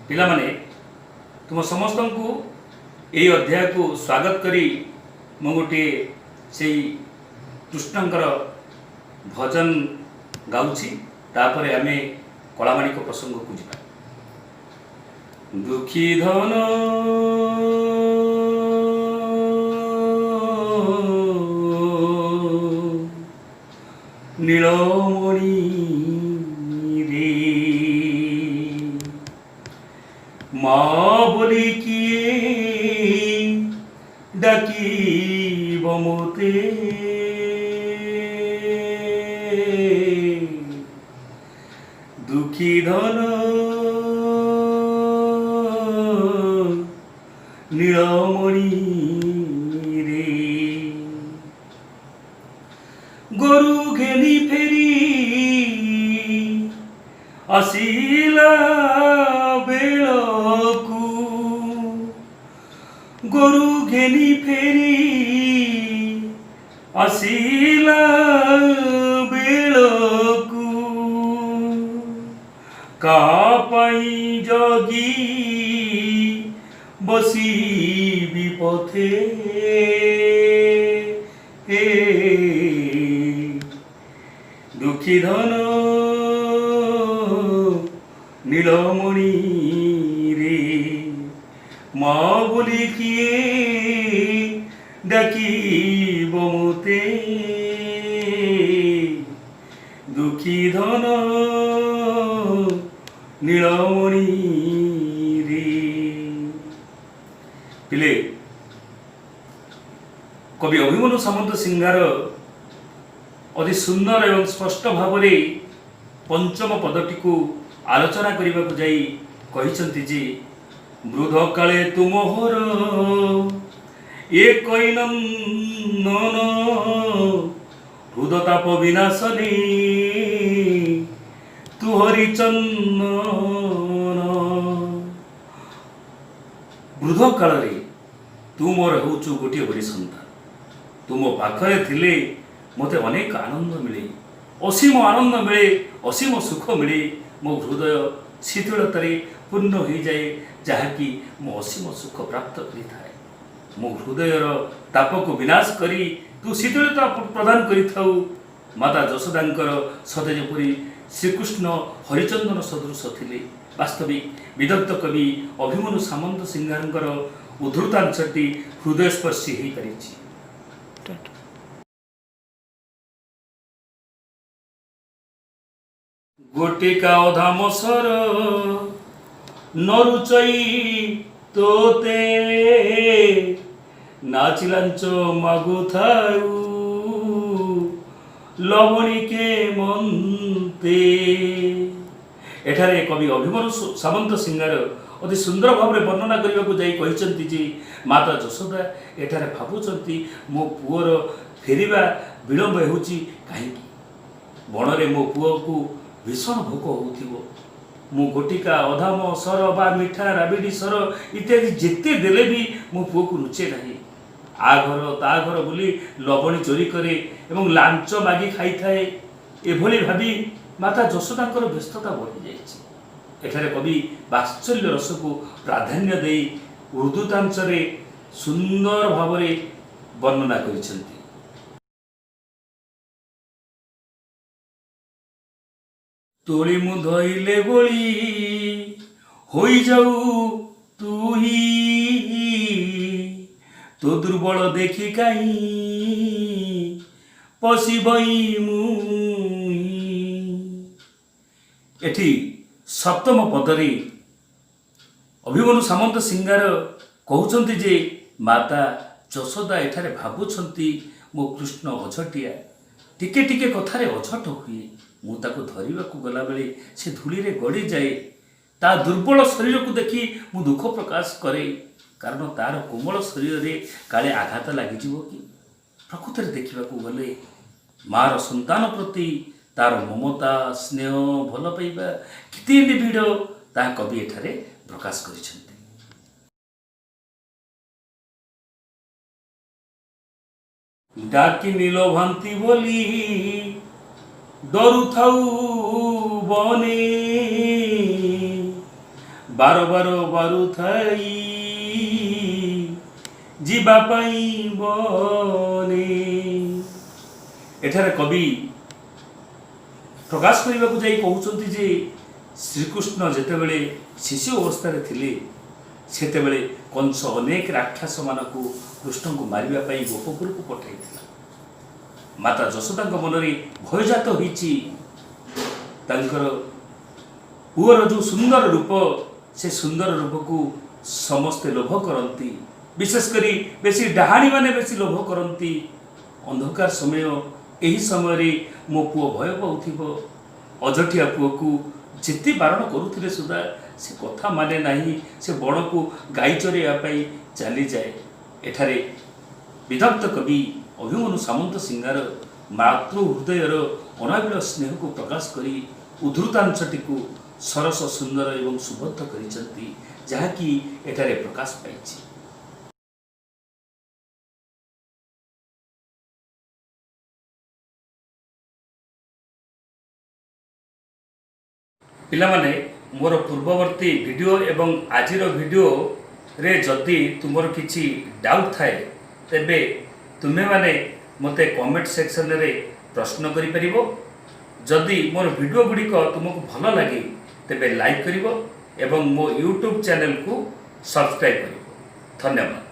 पिला माने तुम समस्त को यही अध्याय को स्वागत करी मु गोटे से कृष्णंकर भजन गाउछि तापर आमे कलामाणिक प्रसंग को जीवा। दुखी धन नीलमणि रे माँ बोली किए डाकीब मोते दुखी धन नीलमणि रे गोरु घेनी फेरी आसिला बेलकू गोरु घेनी फेरी आसिला बेलकू कापाई जगी बसी विपथे दुखी धन नीलमणि रे माँ बोली किए डाकीब मोते दुखी धन नीलमणि रे। पिले कवि अभिमन्यु सामंत सिंगार अति सुंदर एवं स्पष्ट भाव में पंचम पदटी को आलोचना करने को जाई कहिसंती जी मृद काले तुमहर एक नंदन हृदताप विनाशने तु हरिचंदन वृद्ध काल तू मोर होचु गोटे बड़ी सन्तान तुम पाखरे थिले मते अनेक आनंद मिले असीम आनंद मिले असीम सुख मिले मो हृदय शीतलतार पूर्ण हो जाए जहाँकि मो असीम सुख प्राप्त करिथाए मो हृदयर ताप को विनाश करी तू शीतलता प्रदान करिथाउ माता यशोदांकर सते जेपरि श्रीकृष्ण हरिचंदन सदृश थिले। वास्तविक विदग्ध कवि अभिमन्यु सामंत सिंगारंकर उद्धृतांशटी हृदयस्पर्शी हो पारिछि। गोटिका अधामसर नरुचई तोते नाचिलांच मागुथाऊ लवणिके मनते। एठारे कवि अभिमन्यु सामंत सिंगार अति सुंदर भाव में वर्णना करने को जाई कहिसंती जी माता यशोदा एठारे भावुचंती मो पुअर फेरिबा विलंब होउची काहे बणरे मो पुओ को भीषण भोक हो मु गोटिका अधाम सर बा मिठा राबिडी सर इत्यादि जिते देले भी मो पुओ को रुचे नहीं आ घर ता घर बोली लवणी चोरी करे एवं लांच मागी खाई थाए एभली भावी माता यशोदांकर व्यस्तता बढ़ी जाइछि। एठारे कवि वात्सल्य रस को प्राधान्य दे उर्दूतांशरे सुंदर भाव में वर्णना करिसेंती। तोली मु धइले गोली होई जाऊ तू ही तो दुर्बल देखी काई पशिबई मुई। एठी सप्तम पदरी अभिमन्यु सामंत सिंगार कहउछंती जे माता यशोदा एठारे भाबुछंती मो कृष्ण अझटिया टिके टिके कथारे अझट हुए मु ताको धरिबाकू गला बेले से धूली रे गड़ी जाए ता दुर्बल शरीर को देखी मु दुख प्रकाश करे कारण तार कोमल शरीर रे काले आघात लागि जीवो कि प्रकृति रे देखिबाकू गले मार संतान प्रति तार ममता स्नेह भल पाइबा किते निबिड़ ता कवि एठारे प्रकाश करिसेंती। डाकी नील भांति बोली डरु थाऊ बने ବାର ବାର ବାରୁଥାଇ ଯିବା ପାଇଁ ବନେ। ଏଠାରେ କବି ପ୍ରକାଶ କରିବାକୁ ଯାଇ କହୁଛନ୍ତି ଯେ ଶ୍ରୀକୃଷ୍ଣ ଯେତେବେଳେ ଶିଶୁ ଅବସ୍ଥାରେ ଥିଲେ ସେତେବେଳେ କଂସ ଅନେକ ରାକ୍ଷସମାନଙ୍କୁ କୃଷ୍ଣଙ୍କୁ ମାରିବା ପାଇଁ ଗୋପପୁରକୁ ପଠାଇଥିଲା। ମାତା ଯଶୋଦାଙ୍କ ମନରେ ଭୟଜାତ ହୋଇଛି। ତାଙ୍କର ପୁଅର ଯେଉଁ ସୁନ୍ଦର ରୂପ, ସେ ସୁନ୍ଦର ରୂପକୁ ସମସ୍ତେ ଲୋଭ କରନ୍ତି, ବିଶେଷ କରି ବେଶୀ ଡାହାଣୀମାନେ ବେଶୀ ଲୋଭ କରନ୍ତି। ଅନ୍ଧକାର ସମୟ, ଏହି ସମୟରେ ମୋ ପୁଅ ଭୟ ପାଉଥିବ। ଅଝଟିଆ ପୁଅକୁ ଯେତେ ବାରଣ କରୁଥିଲେ ସୁଦ୍ଧା ସେ କଥା ମାନେ ନାହିଁ, ସେ ବଣକୁ ଗାଈ ଚରେଇବା ପାଇଁ ଚାଲିଯାଏ। ଏଠାରେ ବିଦଗ୍ଧ କବି ଅଭିମନ୍ୟୁ ସାମନ୍ତ ସିଂହାର ମାତୃ ହୃଦୟର ଅନାବିଳ ସ୍ନେହକୁ ପ୍ରକାଶ କରି ଉଦ୍ଧୃତାଂଶଟିକୁ ସରସ ସୁନ୍ଦର ଏବଂ ସୁବଦ୍ଧ କରିଛନ୍ତି, ଯାହାକି ଏଠାରେ ପ୍ରକାଶ ପାଇଛି। ପିଲାମାନେ, ମୋର ପୂର୍ବବର୍ତ୍ତୀ ଭିଡ଼ିଓ ଏବଂ ଆଜିର ଭିଡ଼ିଓରେ ଯଦି ତୁମର କିଛି ଡାଉଟ୍ ଥାଏ ତେବେ ତୁମେମାନେ ମୋତେ କମେଣ୍ଟ ସେକ୍ସନରେ ପ୍ରଶ୍ନ କରିପାରିବ। ଯଦି ମୋର ଭିଡ଼ିଓ ଗୁଡ଼ିକ ତୁମକୁ ଭଲ ଲାଗେ ତେବେ ଲାଇକ୍ କରିବ ଏବଂ ମୋ ୟୁଟ୍ୟୁବ୍ ଚ୍ୟାନେଲକୁ ସବସ୍କ୍ରାଇବ୍ କରିବ। ଧନ୍ୟବାଦ।